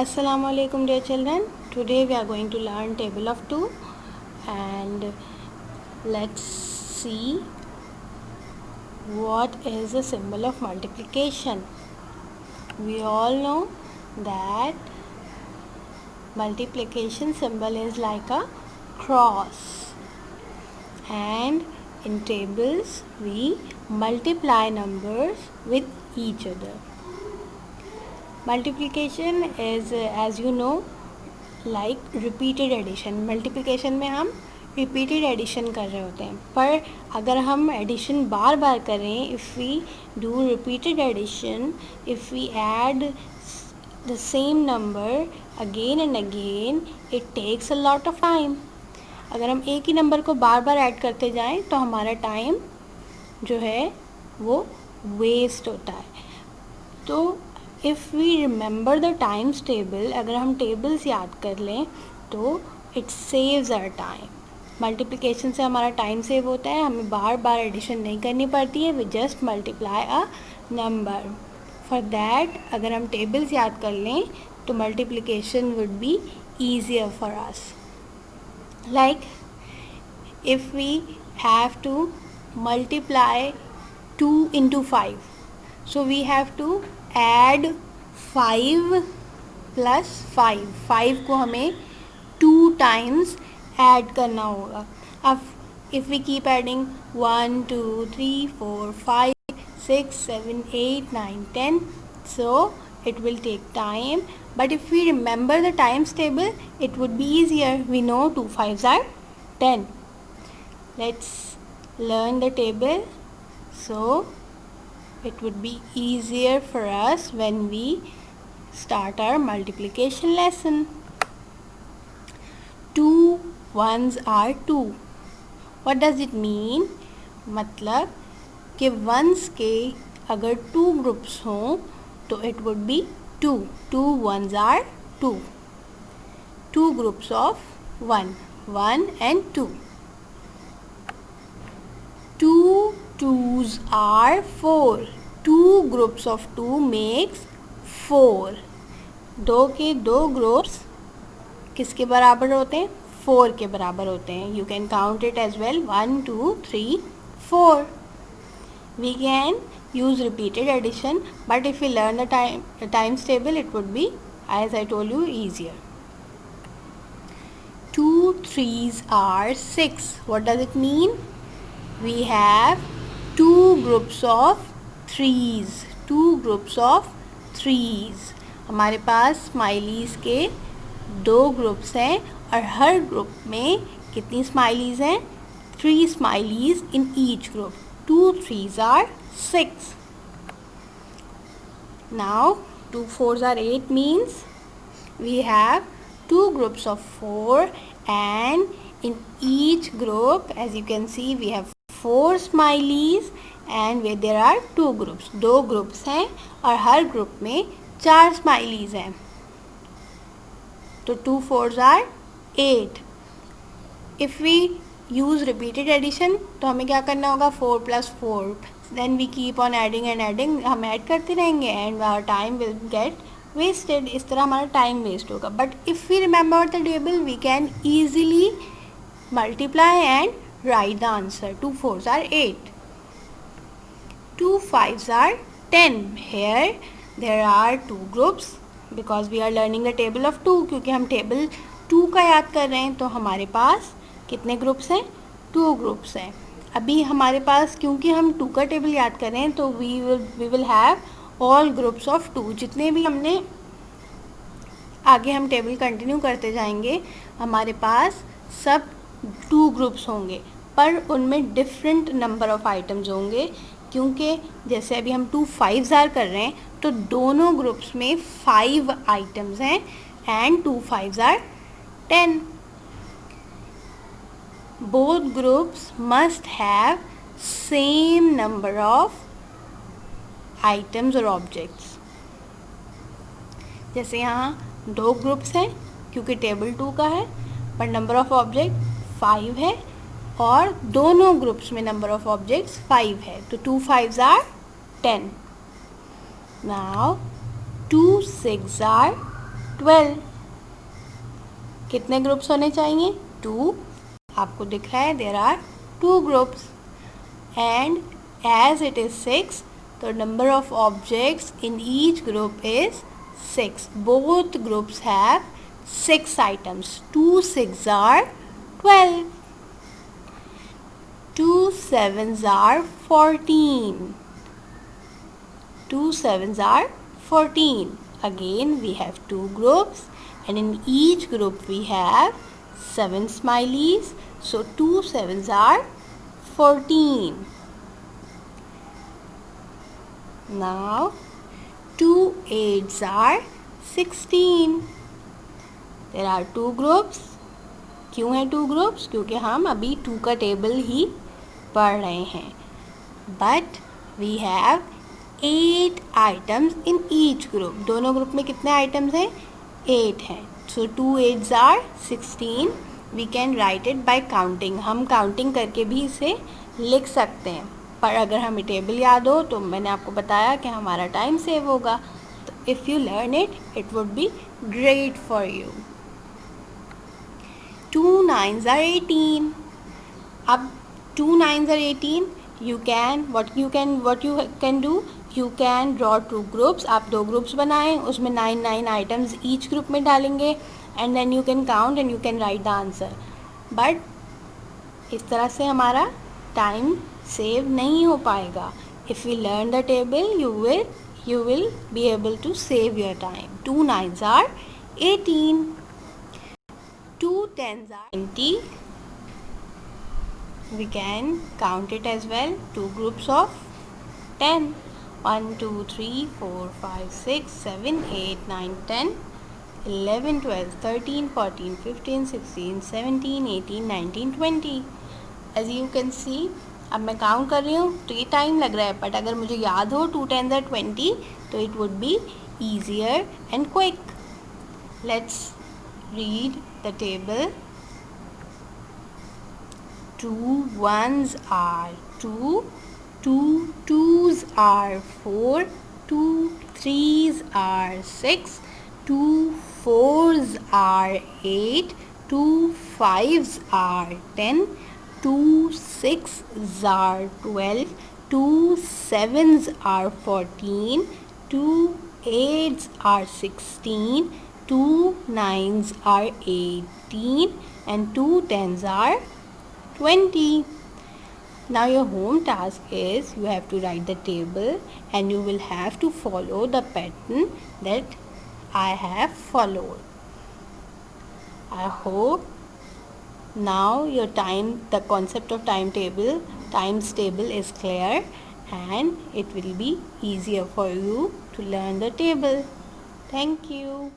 Assalamu alaikum dear children. Today we are going to learn table of 2 and let's see what is the symbol of multiplication. We all know that multiplication symbol is like a cross, and in tables we multiply numbers with each other. Multiplication is as you know like repeated addition. Multiplication में हम repeated addition कर रहे होते हैं, पर अगर हम addition बार बार करें, if we do repeated addition, if we add the same number again and again, it takes a lot of time. अगर हम एक ही नंबर को बार बार ऐड करते जाएं तो हमारा टाइम जो है वो वेस्ट होता है. तो if we remember the times table, अगर हम टेबल्स याद कर लें तो it saves our time. Multiplication से हमारा टाइम सेव होता है, हमें बार बार एडिशन नहीं करनी पड़ती है, we just multiply a number. For that अगर हम टेबल्स याद कर लें तो multiplication would be easier for us. Like if we have to multiply 2 into 5, so we have to add 5 plus 5. 5 को हमें 2 times ऐड करना होगा. अब if we keep adding 1 2 3 4 5 6 7 8 9 10, so it will take time, but if we remember the times table it would be easier. We know 2 5s are 10. Let's learn the table so it would be easier for us when we start our multiplication lesson. 2 ones are 2. What does it mean? मतलब कि ones के अगर 2 groups हों तो it would be 2. 2 ones are 2. 2 groups of 1, 1 and 2. 2 2s are 4. 2 groups of 2 makes 4. 2 के 2 groups किसके बराबर होते हैं? 4 के बराबर होते हैं. You can count it as well. 1 2 3 4. We can use repeated addition, but if we learn the times table, it would be, as I told you, easier. 2 3s are 6. What does it mean? We have 2 groups of 3s. 2 groups of 3s. हमारे पास smileys के 2 groups हैं और हर group में कितनी smileys हैं? 3 smileys in each group. 2 3s are 6. Now 2 4s are 8 means we have 2 groups of 4, and in each group, as you can see, we have 4 smileys and where there are 2 groups. 2 groups हैं और हर group में 4 smileys हैं, तो 2 4s are 8. If we use repeated addition तो हमें क्या करना होगा? 4 plus 4. Then we keep on adding and adding. हम ऐड करते रहेंगे and our time will get wasted. इस तरह हमारा टाइम वेस्ट होगा. But if we remember the table, we can easily multiply and write the answer. 2 4s are 8. 2 5s are 10. Here there are 2 groups because we are learning the table of 2. क्योंकि हम table 2 का याद कर रहे हैं तो हमारे पास कितने ग्रुप्स हैं? 2 ग्रुप्स हैं. अभी हमारे पास क्योंकि हम 2 का टेबल याद कर रहे हैं तो we will have all groups of 2. जितने भी हमने आगे हम टेबल कंटिन्यू करते जाएंगे हमारे पास सब 2 ग्रुप्स होंगे, पर उनमें डिफरेंट नंबर ऑफ़ आइटम्स होंगे. क्योंकि जैसे अभी हम 2 5s are कर रहे हैं तो दोनों ग्रुप्स में 5 आइटम्स हैं and 2 5s are 10. Both groups must have same number of items or objects. जैसे यहाँ 2 ग्रुप्स हैं क्योंकि टेबल 2 का है, पर नंबर ऑफ़ ऑब्जेक्ट 5 है और दोनों ग्रुप्स में नंबर ऑफ़ ऑब्जेक्ट्स 5 है, तो 2 5s are 10. Now 2 6s are 12। कितने ग्रुप्स होने चाहिए? 2। आपको दिख रहा है there are 2 groups and as it is 6, the number of objects in each group is 6. Both groups have 6 items. 2 6s are 12. 2 7s are 14. 2 7s are 14. Again we have 2 groups and in each group we have 7 smileys. So 2 7s are 14. Now 2 8s are 16. There are 2 groups. क्यों है 2 groups? क्योंकि हम अभी 2 का table ही पढ़ रहे हैं. But we have 8 items in each group. दोनों ग्रुप में कितने आइटम्स हैं? 8 हैं. So 2 8s are 16. We can write it by counting. हम काउंटिंग करके भी इसे लिख सकते हैं. पर अगर हमें टेबल याद हो तो मैंने आपको बताया कि हमारा टाइम सेव होगा. तो if you learn it, it would be great for you. 2 9s are 18. अब 2 9s are 18. You can do, you can draw 2 groups. आप 2 ग्रुप्स बनाएं, उसमें 9 9 आइटम्स ईच ग्रुप में डालेंगे and then you can count and you can write the answer. But इस तरह से हमारा टाइम सेव नहीं हो पाएगा. If you learn the table you will be able to save your time. 2 9s are 18. 2 10s are 20. We can count it as well. 2 groups of 10. 1 2 3 4 5 6 7 8 9 10 11 12 13 14 15 16 17 18 19 20. As you can see, अब मैं count कर रही हूँ तो ये टाइम लग रहा है, बट अगर मुझे याद हो 2 10s are 20 तो it would be easier and quick. Let's read the table. 2 1s are 2, 2 2s are 4, 2 3s are 6, 2 4s are 8, 2 5s are 10, 2 6s are 12, 2 7s are 14, 2 8s are 16, 2 9s are 18 and 2 10s are 20. Now your home task is you have to write the table and you will have to follow the pattern that I have followed. I hope now the concept of times table is clear and it will be easier for you to learn the table. Thank you.